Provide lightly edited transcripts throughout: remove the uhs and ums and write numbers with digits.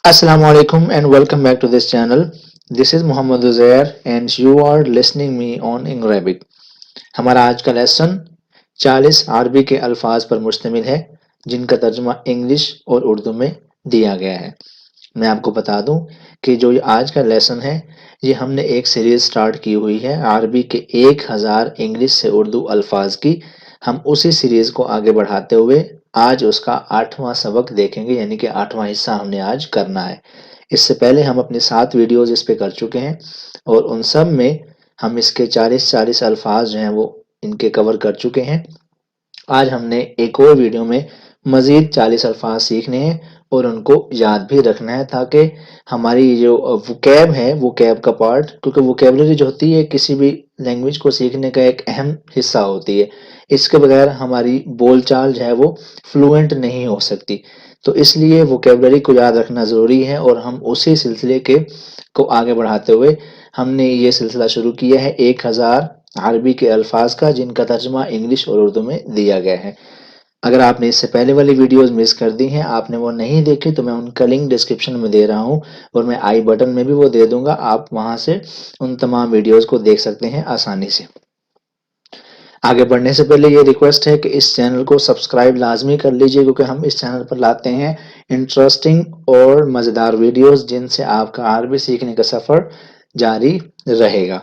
Assalamu alaikum and welcome back to this channel. This is Muhammad Uzair and you are listening me on Arabic. ہمارا آج کا lesson 40 عربی کے الفاظ پر مشتمل ہے جن کا ترجمہ انگلش اور اردو میں دیا گیا ہے۔ میں آپ کو بتا دوں کہ جو یہ آج کا لیسن ہے یہ ہم نے ایک سیریز سٹارٹ کی ہوئی ہے عربی کے 1000 انگلش سے اردو الفاظ کی۔ ہم اسی سیریز کو آگے بڑھاتے ہوئے آج اس کا 8واں سبق دیکھیں گے، یعنی کہ 8واں حصہ ہم نے آج کرنا ہے۔ اس سے پہلے ہم اپنی 7 ویڈیوز اس پہ کر چکے ہیں اور ان سب میں ہم اس کے 40 الفاظ جو ہیں وہ ان کے کور کر چکے ہیں۔ آج ہم نے ایک اور ویڈیو میں مزید 40 الفاظ سیکھنے ہیں اور ان کو یاد بھی رکھنا ہے تاکہ ہماری جو وکیب ہے، وکیب کا پارٹ، کیونکہ وکیبلری جو ہوتی ہے کسی بھی لینگویج کو سیکھنے کا ایک اہم حصہ ہوتی ہے، اس کے بغیر ہماری بول چال جو ہے وہ فلوئنٹ نہیں ہو سکتی، تو اس لیے وکیبلری کو یاد رکھنا ضروری ہے اور ہم اسی سلسلے کو آگے بڑھاتے ہوئے ہم نے یہ سلسلہ شروع کیا ہے 1000 عربی کے الفاظ کا جن کا ترجمہ انگلش اور اردو میں دیا گیا ہے۔ اگر آپ نے اس سے پہلے والی ویڈیوز مس کر دی ہیں، آپ نے وہ نہیں دیکھی، تو میں ان کا لنک ڈسکرپشن میں دے رہا ہوں اور میں آئی بٹن میں بھی وہ دے دوں گا، آپ وہاں سے ان تمام ویڈیوز کو دیکھ سکتے ہیں آسانی سے۔ آگے بڑھنے سے پہلے یہ ریکویسٹ ہے کہ اس چینل کو سبسکرائب لازمی کر لیجئے، کیونکہ ہم اس چینل پر لاتے ہیں انٹرسٹنگ اور مزیدار ویڈیوز جن سے آپ کا عربی سیکھنے کا سفر جاری رہے گا،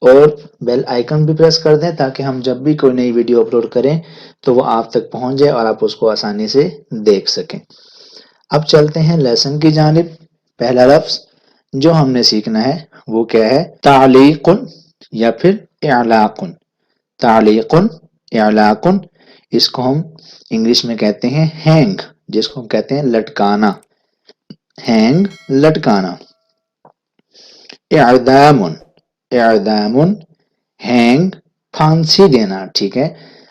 اور بیل آئیکن بھی پریس کر دیں تاکہ ہم جب بھی کوئی نئی ویڈیو اپلوڈ کریں تو وہ آپ تک پہنچ جائے اور آپ اس کو آسانی سے دیکھ سکیں۔ اب چلتے ہیں لیسن کی جانب۔ پہلا لفظ جو ہم نے سیکھنا ہے وہ کیا ہے؟ تعلیق یا پھر اعلاق۔ تعلیق، اعلاق، اس کو ہم انگلش میں کہتے ہیں ہینگ، جس کو ہم کہتے ہیں لٹکانا، ہینگ، لٹکانا۔ اعدام، اعدام، ہینگ، پھانسی دینا، ٹھیک ہے۔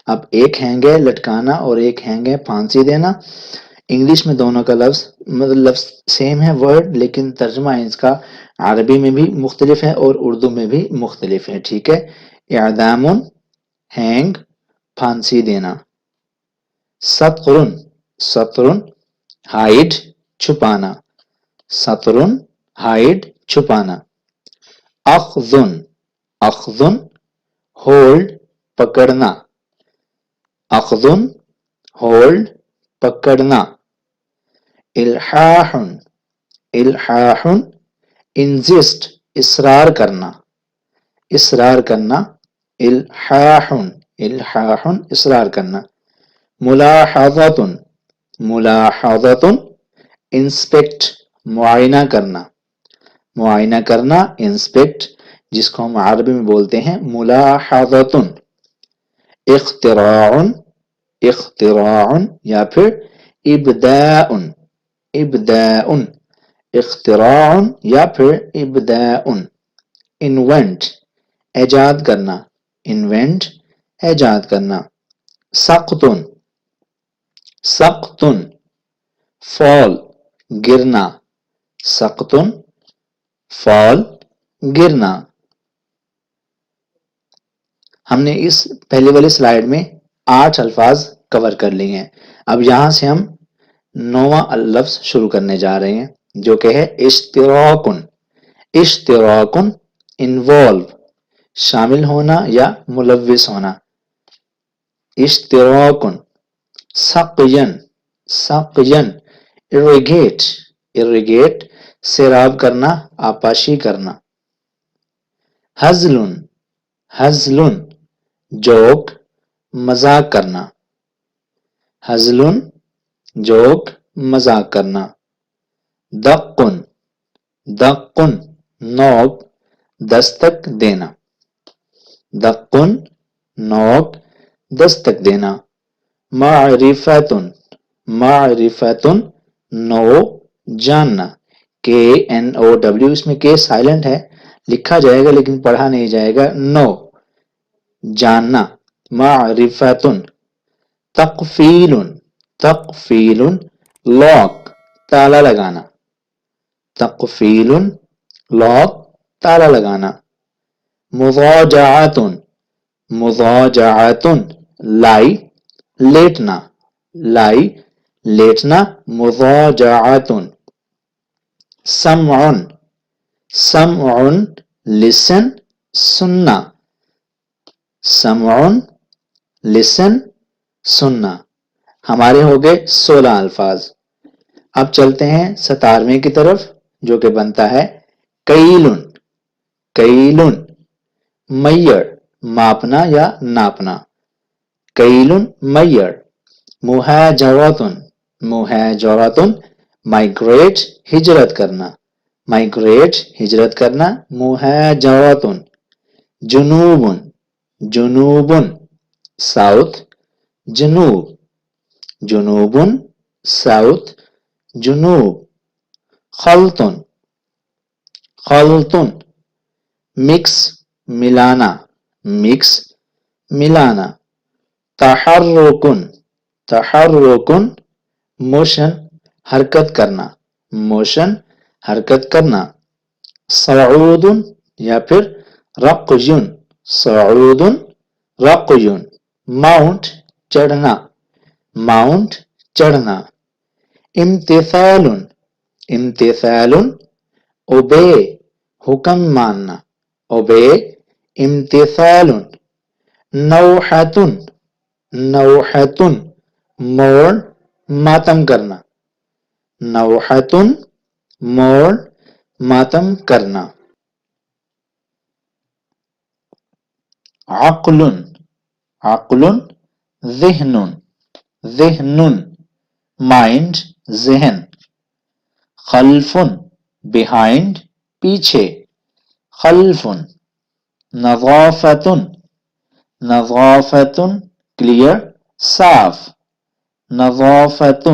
اب ایک ہینگ ہے لٹکانا اور ایک ہینگ ہے پھانسی دینا۔ انگلش میں دونوں کا لفظ سیم ہے ورڈ، لیکن ترجمہ اس کا عربی میں بھی مختلف ہے اور اردو میں بھی مختلف ہے، ٹھیک ہے۔ اعدام، ہینگ، پھانسی دینا۔ سطرن، سطرن، ہائڈ، چھپانا، سطرن، ہائڈ، چھپانا۔ اخذن، اخذن، ہولڈ، پکڑنا، اخذن، ہولڈ، پکڑنا۔ الحاح، الحاح، انزسٹ، اصرار کرنا، اصرار کرنا۔ الحاح، الحاح، اصرار کرنا۔ ملاحظۃ، ملاحظۃ، انسپیکٹ، معائنہ کرنا، معائنہ کرنا، انسپیکٹ، جس کو ہم عربی میں بولتے ہیں ملاحظۃ۔ اختراع، اختراع یا پھر ابداع، ابداع، اختراع یا پھر ابداع۔ انوینٹ، ایجاد کرنا، انوینٹ، ایجاد کرنا۔ سقطن، سقطن، فال، گرنا، سقطن، فال، گرنا۔ ہم نے اس پہلے والی سلائیڈ میں 8 الفاظ کور کر لیے ہیں۔ اب یہاں سے ہم 9واں لفظ شروع کرنے جا رہے ہیں جو کہ ہے اشتراکن۔ اشتراکن، انوالو، شامل ہونا یا ملوث ہونا۔ اشتراکن۔ سقین، سقین، irrigate، irrigate، سیراب کرنا، آبپاشی کرنا۔ ہزل، ہزل، جوک، مذاق کرنا، ہزل، جوک، مذاق کرنا۔ دقن، دقن، نوک، دستک دینا، دقن، نوک، دستک دینا۔ معرفتن، معرفتن، نو، جاننا، KNOW، اس میں K سائلنٹ ہے، لکھا جائے گا لیکن پڑھا نہیں جائے گا، نو، جاننا۔ معرفتن۔ تقفیل، تقفیل، لاک، تالا لگانا، تقفیل، لاک، تالا لگانا۔ مضاجعۃ، مضاجعۃ، لائی، لیٹنا، لائی، لیٹنا، مضاجعۃ۔ سمعن سمعن listen سننا سمعن listen سننا. ہمارے ہو گئے 16 الفاظ. اب چلتے ہیں 17ویں کی طرف جو کہ بنتا ہے کیلن. کیلن میڑ ماپنا یا ناپنا. کیلن میڑ. مہاجرتن مہاجرتن مائگریٹ ہجرت کرنا. مائگریٹ ہجرت کرنا. مہاجرتن. جنوبن جنوبن ساؤتھ جنوب. جنوبن ساؤتھ جنوب. خلطن خلطن مکس ملانا. مکس ملانا. تحرکن تحرکن موشن حرکت کرنا. موشن حرکت کرنا. صعود یا پھر رقیٌ. صعود رقیٌ ماؤنٹ چڑھنا. ماؤنٹ چڑھنا. امتثال امتثال اوبے حکم ماننا. اوبے امتثال. نوحۃ نوحۃ موڑ ماتم کرنا. نوحۃ موڑ ماتم کرنا. عقل عقل ذہن ذہن مائنڈ ذہن. خلف بیہائنڈ پیچھے. خلف. نظافۃ نظافۃ کلیئر صاف. نظافۃ.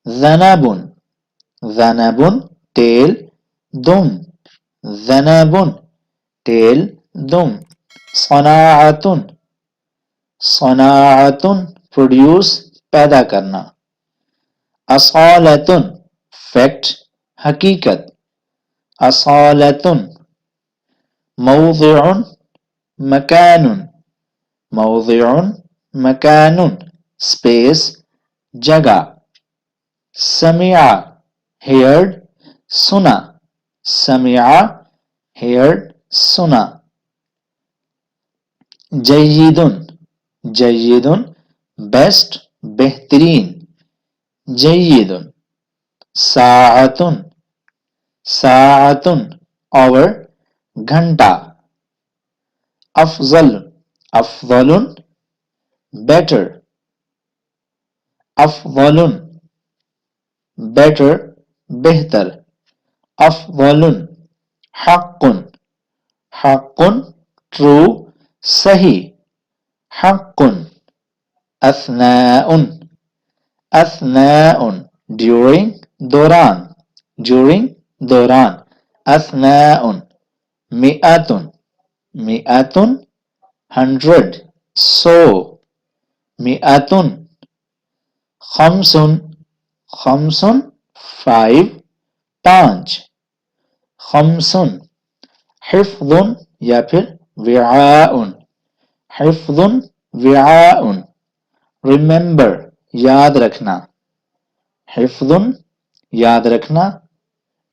ذنب ذنب ٹیل دم. ذنب ٹیل دم. صناعۃ صناعۃ پروڈیوس پیدا کرنا. اصالۃ فیکٹ حقیقت. اصالۃ. موضع مکان موضع مکان اسپیس جگہ. سمع ہیئرڈ سنا. سمع ہیئرڈ سنا. جید جید بیسٹ بہترین. جید. ساعۃ ساعۃ آور گھنٹہ. افضل افضل بیٹر. افضل بیٹر بہتر. افضل. حق حق ٹرو صحیح. حق. اثناء اثناء ڈیورنگ دوران. ڈیورنگ دوران. اثناء. مئۃ مئۃ 100 100. مئۃ. خمس خمس 5 5. خمس. حفظ یا پھر وعاء. حفظ وعاء ریممبر یاد رکھنا. حفظ یاد رکھنا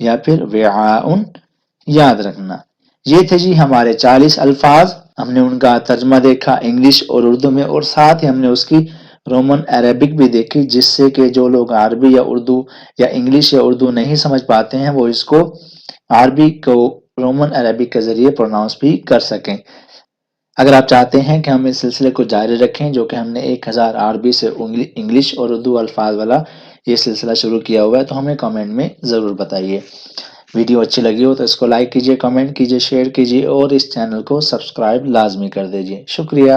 یا پھر وعاء یاد رکھنا. یہ تھے جی ہمارے 40 الفاظ. ہم نے ان کا ترجمہ دیکھا انگلش اور اردو میں، اور ساتھ ہی ہم نے اس کی رومن عربک بھی دیکھی، جس سے کہ جو لوگ عربی یا اردو یا انگلش یا اردو نہیں سمجھ پاتے ہیں وہ اس کو عربی کو رومن عربک کے ذریعے پروناؤنس بھی کر سکیں. اگر آپ چاہتے ہیں کہ ہم اس سلسلے کو جاری رکھیں، جو کہ ہم نے 1000 عربی سے انگلش اور اردو الفاظ والا یہ سلسلہ شروع کیا ہوا ہے، تو ہمیں کمنٹ میں ضرور بتائیے. ویڈیو اچھی لگی ہو تو اس کو لائک کیجیے، کمنٹ کیجیے، شیئر کیجیے اور اس چینل کو سبسکرائب لازمی کر دیجیے. شکریہ.